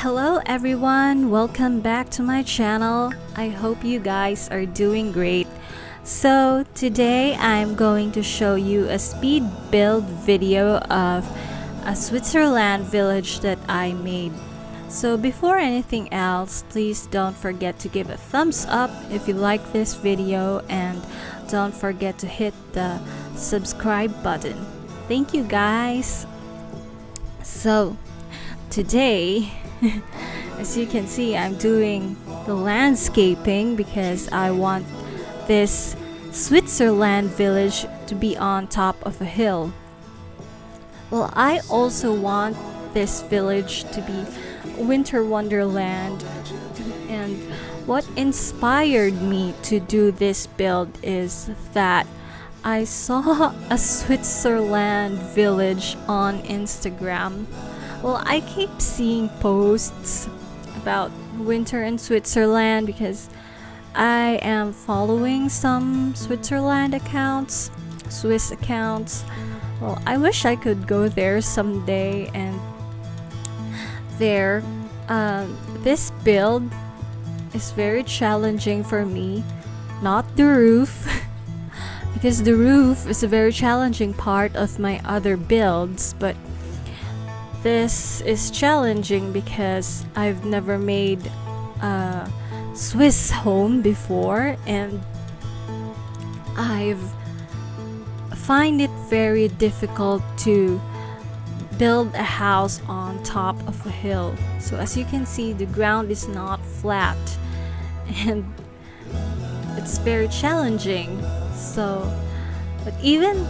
Hello everyone, welcome back to my channel. I hope you guys are doing great. So today I'm going to show you a speed build video of a Switzerland village that I made. So before anything else, please don't forget to give a thumbs up if you like this video, and don't forget to hit the subscribe button. Thank you guys. So today, as you can see, I'm doing the landscaping because I want this Switzerland village to be on top of a hill. Well, I also want this village to be winter wonderland, and what inspired me to do this build is that I saw a Switzerland village on Instagram. Well, I keep seeing posts about winter in Switzerland because I am following some Switzerland accounts, Swiss accounts. Well, I wish I could go there someday, and there, this build is very challenging for me. Not the roof, because the roof is a very challenging part of my other builds, but this is challenging because I've never made a Swiss home before, and I've find it very difficult to build a house on top of a hill. So as you can see, the ground is not flat and it's very challenging. So, but even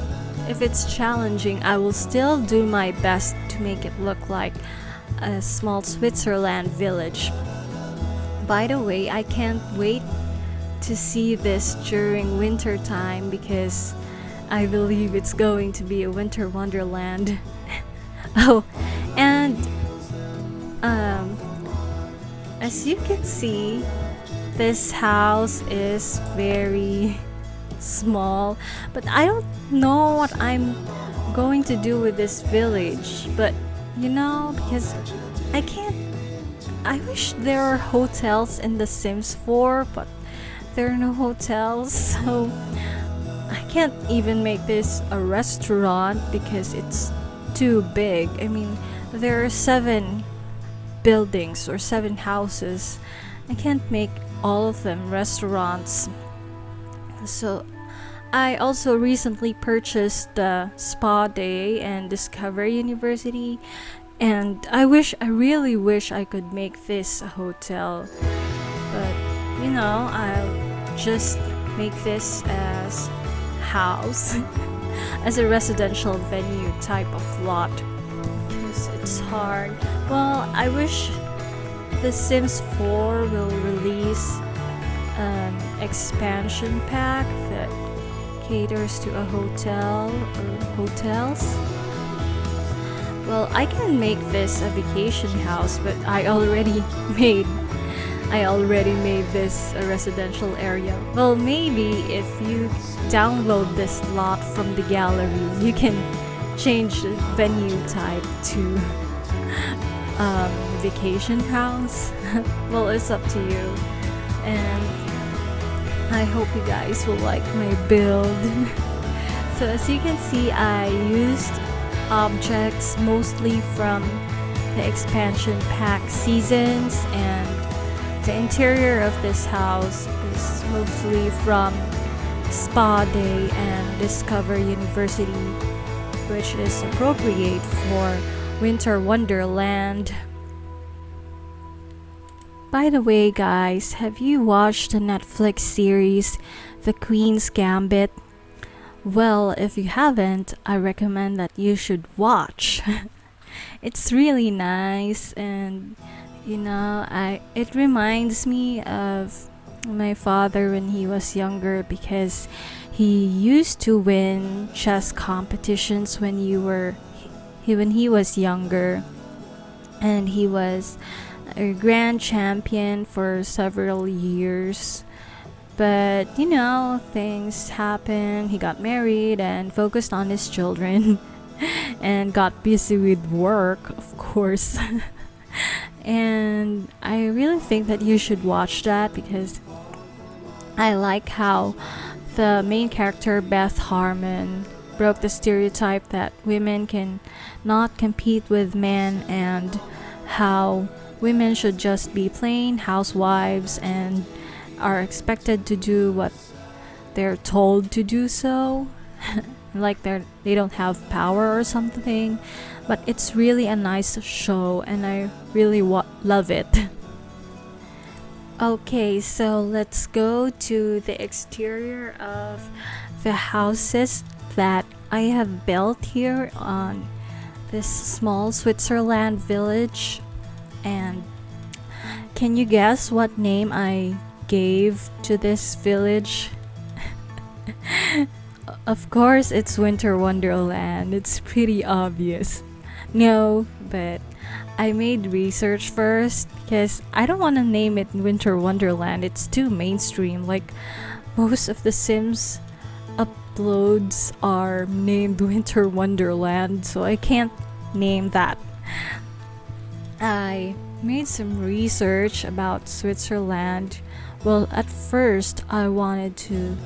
if it's challenging, I will still do my best to make it look like a small Switzerland village. By the way, I can't wait to see this during winter time because I believe it's going to be a winter wonderland. Oh, and as you can see, this house is very small, but I don't know what I'm going to do with this village. But you know, because I wish there are hotels in The Sims 4, but there are no hotels, so I can't even make this a restaurant because it's too big. I mean, there are 7 buildings or 7 houses. I can't make all of them restaurants. So I also recently purchased the Spa Day and Discover University, and I really wish I could make this a hotel, but you know, I'll just make this as house as a residential venue type of lot because it's hard. Well, I wish The Sims 4 will release an expansion pack that caters to a hotel or hotels. Well, I can make this a vacation house, but I already made this a residential area. Well, maybe if you download this lot from the gallery, you can change the venue type to vacation house. Well, it's up to you, and I hope you guys will like my build. So as you can see, I used objects mostly from the expansion pack seasons, and the interior of this house is mostly from Spa Day and Discover University, which is appropriate for Winter Wonderland. By the way, guys, have you watched the Netflix series The Queen's Gambit? Well, if you haven't, I recommend that you should watch. It's really nice, and you know, it reminds me of my father when he was younger, because he used to win chess competitions when he was younger, and he was a grand champion for several years. But you know, things happened. He got married and focused on his children and got busy with work, of course. And I really think that you should watch that because I like how the main character, Beth Harmon, broke the stereotype that women can not compete with men, and how women should just be plain housewives and are expected to do what they're told to do, so like they don't have power or something. But it's really a nice show and I really love it. Okay, so let's go to the exterior of the houses that I have built here on this small Switzerland village. And can you guess what name I gave to this village? Of course, it's Winter Wonderland. It's pretty obvious. No, but I made research first because I don't want to name it Winter Wonderland. It's too mainstream. Like most of the Sims uploads are named Winter Wonderland, so I can't name that. I made some research about Switzerland. Well, at first I wanted to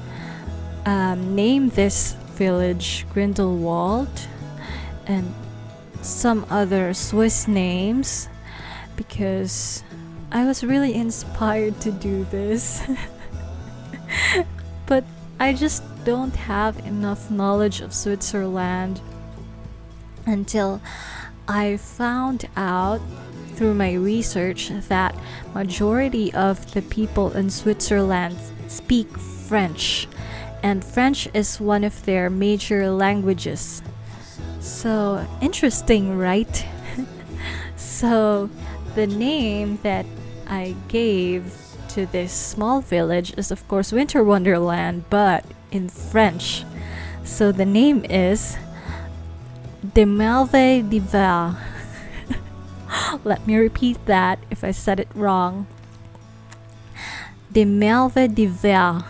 name this village Grindelwald and some other Swiss names because I was really inspired to do this. But I just don't have enough knowledge of Switzerland until I found out through my research that majority of the people in Switzerland speak French, and French is one of their major languages. So interesting, right? So the name that I gave to this small village is of course Winter Wonderland, but in French. So the name is De Merveilles d'Hiver. Let me repeat that if I said it wrong. De Merveilles d'Hiver.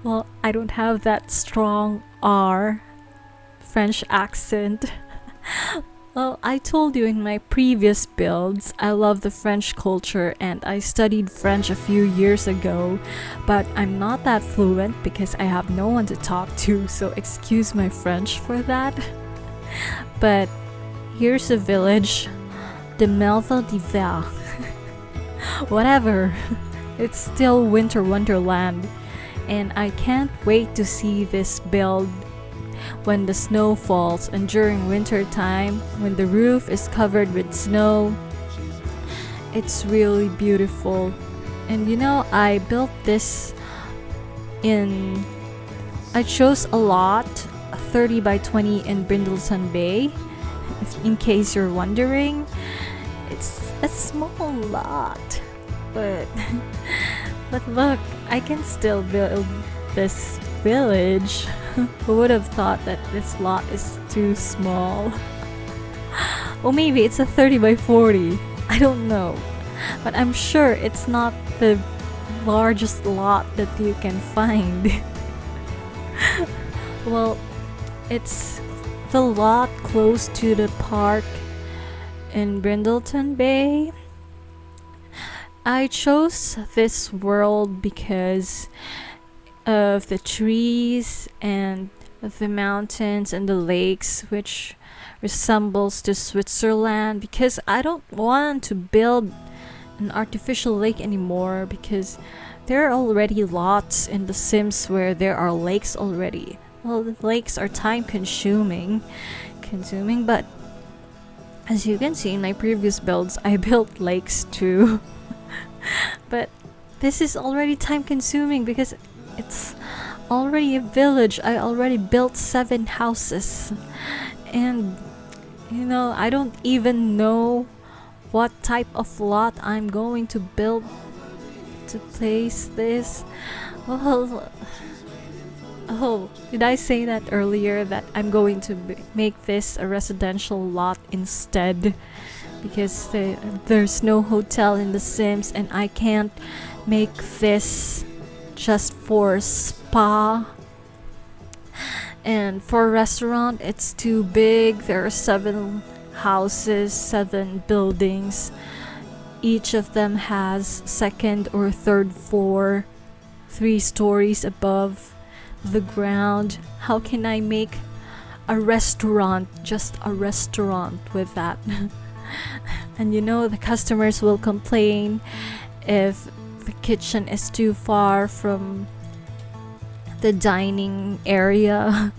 Well, I don't have that strong R French accent. Well, I told you in my previous builds, I love the French culture and I studied French a few years ago, but I'm not that fluent because I have no one to talk to, so excuse my French for that. But here's a village, de Merveilles d'Hiver. Whatever, it's still Winter Wonderland, and I can't wait to see this build when the snow falls and during winter time when the roof is covered with snow. It's really beautiful. And you know, I built this I chose a lot, 30 by 20 in Brindleton Bay. In case you're wondering, it's a small lot, but look, I can still build this village. Who would have thought that this lot is too small? Or maybe it's a 30 by 40. I don't know. But I'm sure it's not the largest lot that you can find. Well, it's the lot close to the park in Brindleton Bay. I chose this world because of the trees and the mountains and the lakes, which resembles to Switzerland, because I don't want to build an artificial lake anymore because there are already lots in The Sims where there are lakes already. Well, the lakes are time consuming, but as you can see in my previous builds, I built lakes too. But this is already time consuming because it's already a village. I already built 7 houses. And you know, I don't even know what type of lot I'm going to build to place this. Well, oh, did I say that earlier that I'm going to make this a residential lot instead? Because there's no hotel in The Sims and I can't make this just for spa. And for restaurant, it's too big. There are 7 houses, 7 buildings. Each of them has second or third floor, 3 stories above the ground. How can I make a restaurant, just a restaurant with that? And you know, the customers will complain if the kitchen is too far from the dining area.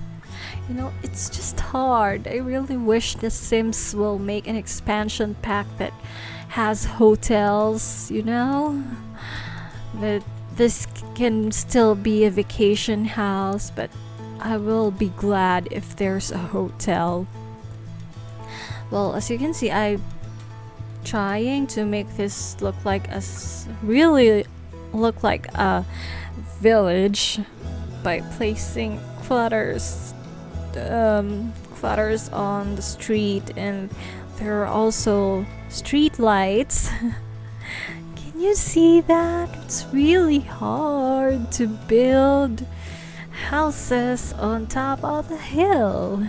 You know, it's just hard. I really wish The Sims will make an expansion pack that has hotels, you know? That this can still be a vacation house, but I will be glad if there's a hotel. Well, as you can see, I'm trying to make this look like really look like a village by placing clutters on the street, and there are also street lights. Can you see that? It's really hard to build houses on top of the hill.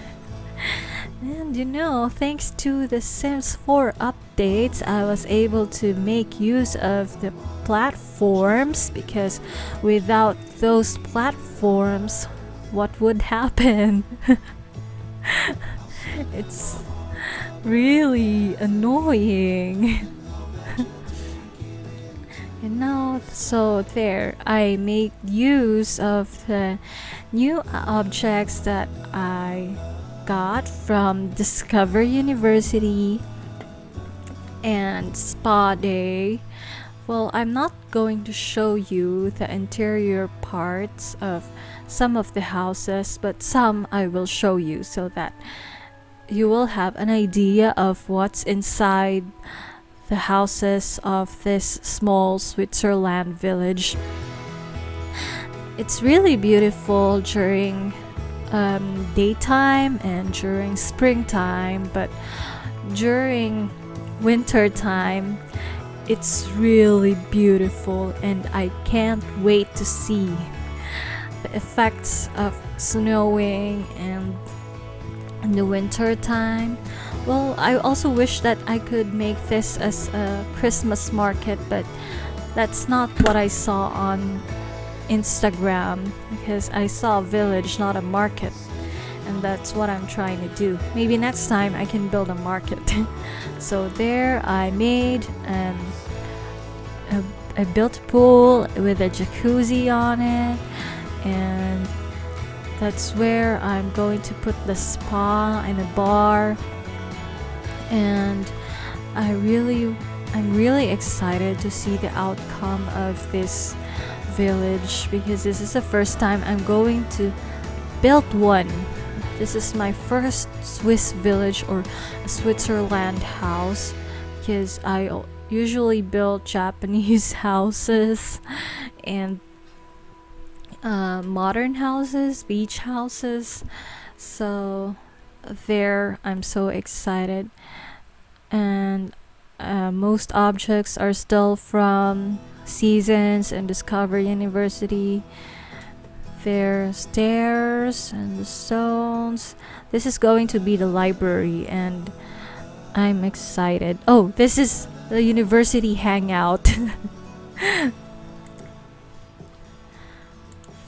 And you know, thanks to the Sims 4 updates, I was able to make use of the platforms, because without those platforms, what would happen? It's really annoying. You know, so there, I made use of the new objects that I got from Discover University and Spa Day. Well, I'm not going to show you the interior parts of some of the houses, but some I will show you so that you will have an idea of what's inside the houses of this small Switzerland village. It's really beautiful during daytime and during springtime, but during winter time it's really beautiful, and I can't wait to see the effects of snowing and in the winter time. Well, I also wish that I could make this as a Christmas market, but that's not what I saw on Instagram, because I saw a village, not a market, and that's what I'm trying to do. Maybe next time I can build a market. So there I made I built a pool with a jacuzzi on it, and that's where I'm going to put the spa and a bar. And I'm really excited to see the outcome of this village, because this is the first time I'm going to build one. This is my first Swiss village or a Switzerland house, because I usually build Japanese houses and modern houses, beach houses. So there, I'm so excited. And most objects are still from Seasons and Discover University. There are stairs and the stones. This is going to be the library, and I'm excited. Oh, this is the university hangout.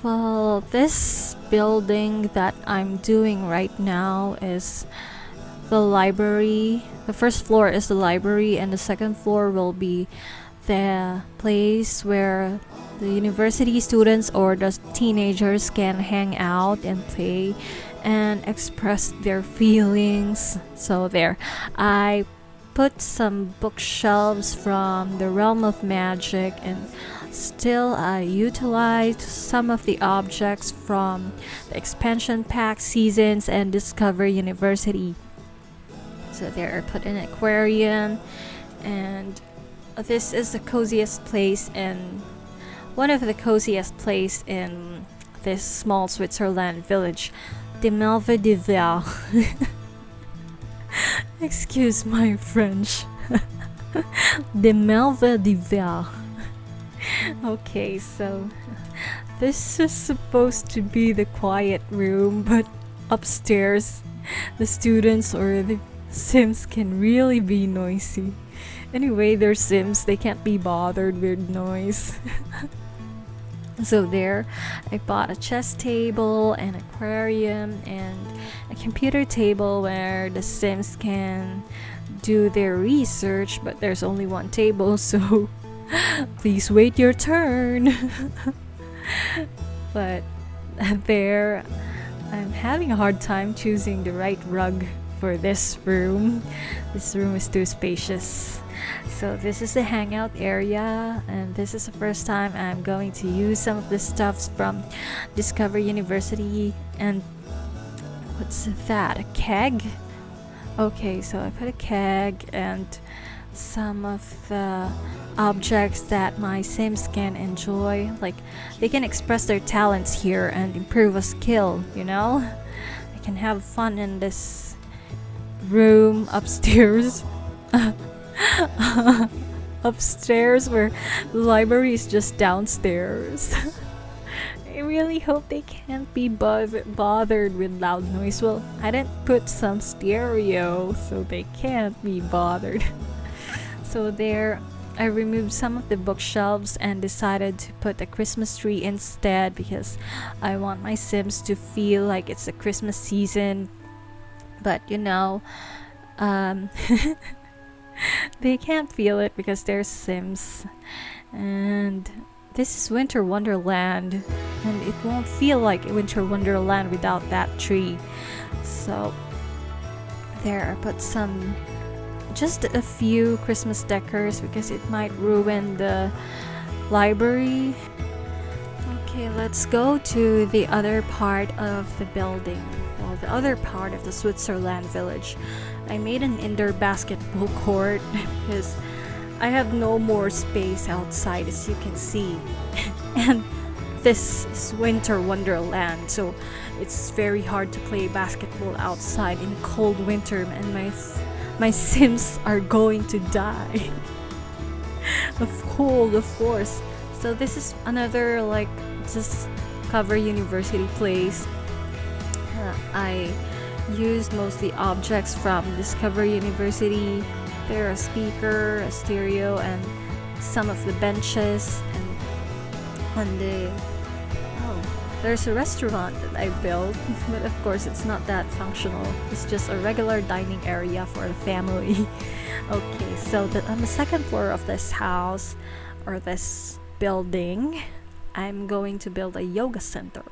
Well, this building that I'm doing right now is the library. The first floor is the library, and the second floor will be the place where the university students or the teenagers can hang out and play and express their feelings. So there, I put some bookshelves from the realm of magic, and still I utilized some of the objects from the expansion pack, Seasons, and Discover University. So there, I put an aquarium, and this is the coziest place in one of the coziest place in this small Switzerland village, the Merveilles. Excuse my French. The Merveilles. Okay, so this is supposed to be the quiet room, but upstairs the students or the Sims can really be noisy. Anyway, they're Sims, they can't be bothered with noise. So there, I bought a chess table, an aquarium, and a computer table where the Sims can do their research, but there's only one table, so please wait your turn. But there, I'm having a hard time choosing the right rug for this room. This room is too spacious. So this is the hangout area, and this is the first time I'm going to use some of the stuffs from Discover University. And what's that? A keg? Okay, so I put a keg and some of the objects that my Sims can enjoy. Like, they can express their talents here and improve a skill, you know? They can have fun in this room upstairs. Upstairs, where the library is just downstairs. I really hope they can't be bothered with loud noise. Well, I didn't put some stereo, so they can't be bothered. So there, I removed some of the bookshelves and decided to put a Christmas tree instead, because I want my Sims to feel like it's a Christmas season. But you know, they can't feel it because they're Sims. And this is Winter Wonderland, and it won't feel like Winter Wonderland without that tree. So there, I put just a few Christmas decors because it might ruin the library. Okay, let's go to the other part of the building. Well, the other part of the Switzerland village. I made an indoor basketball court because I have no more space outside, as you can see. And this is Winter Wonderland, so it's very hard to play basketball outside in cold winter, and my Sims are going to die of cold, of course. So this is another like just cover university place. I used mostly objects from Discover University. There are a speaker, a stereo, and some of the benches, and there's a restaurant that I built, but of course it's not that functional. It's just a regular dining area for a family. Okay, so on the second floor of this house, or this building, I'm going to build a yoga center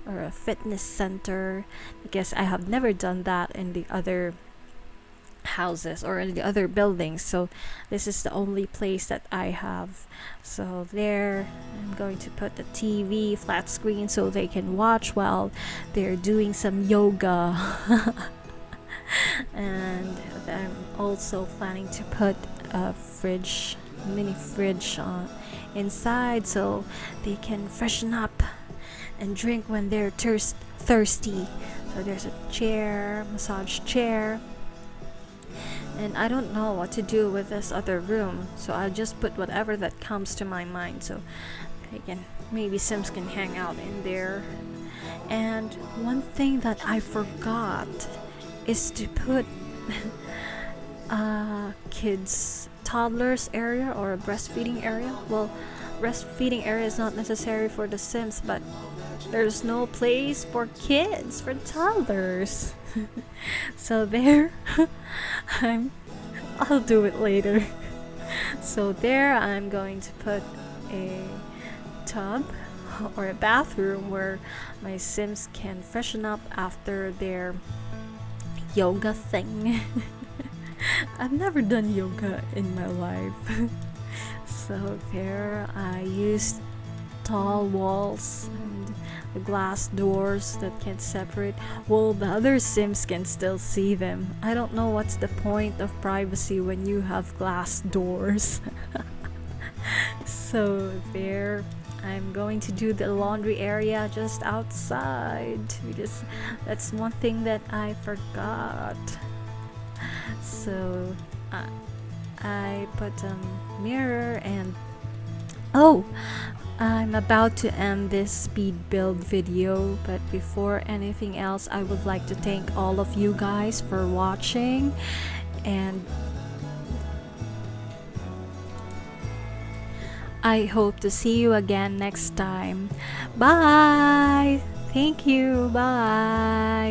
or a fitness center, because I have never done that in the other houses or in the other buildings. So this is the only place that I have. So there, I'm going to put the TV flat screen so they can watch while they're doing some yoga. And I'm also planning to put a mini fridge inside so they can freshen up and drink when they're thirsty. So there's a chair, massage chair, and I don't know what to do with this other room, so I'll just put whatever that comes to my mind, so maybe Sims can hang out in there. And one thing that I forgot is to put toddlers area or a breastfeeding area. Well, breastfeeding area is not necessary for the Sims, but there's no place for kids, for toddlers. So there, I'll do it later. So there, I'm going to put a tub or a bathroom where my Sims can freshen up after their yoga thing. I've never done yoga in my life. So there, I used tall walls and the glass doors that can separate. Well, the other Sims can still see them. I don't know what's the point of privacy when you have glass doors. So there, I'm going to do the laundry area just outside, because that's one thing that I forgot. So I put a mirror and Oh, I'm about to end this speed build video, but before anything else, I would like to thank all of you guys for watching, and I hope to see you again next time. Bye! Thank you. Bye.